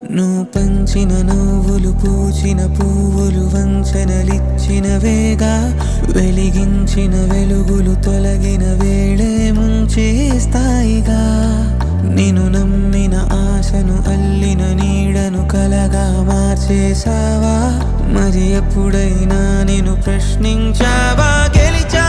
నువ్వు పంచిన నవ్వులు పూచిన పువ్వులు వంచనలిచ్చిన వేగా వెలిగించిన వెలుగులు తొలగిన వేళే ముంచేస్తాయిగా నేను నమ్మిన ఆశను అల్లిన నీడను కలగా మార్చేసావా మరి ఎప్పుడైనా నేను ప్రశ్నించావా గెలిచా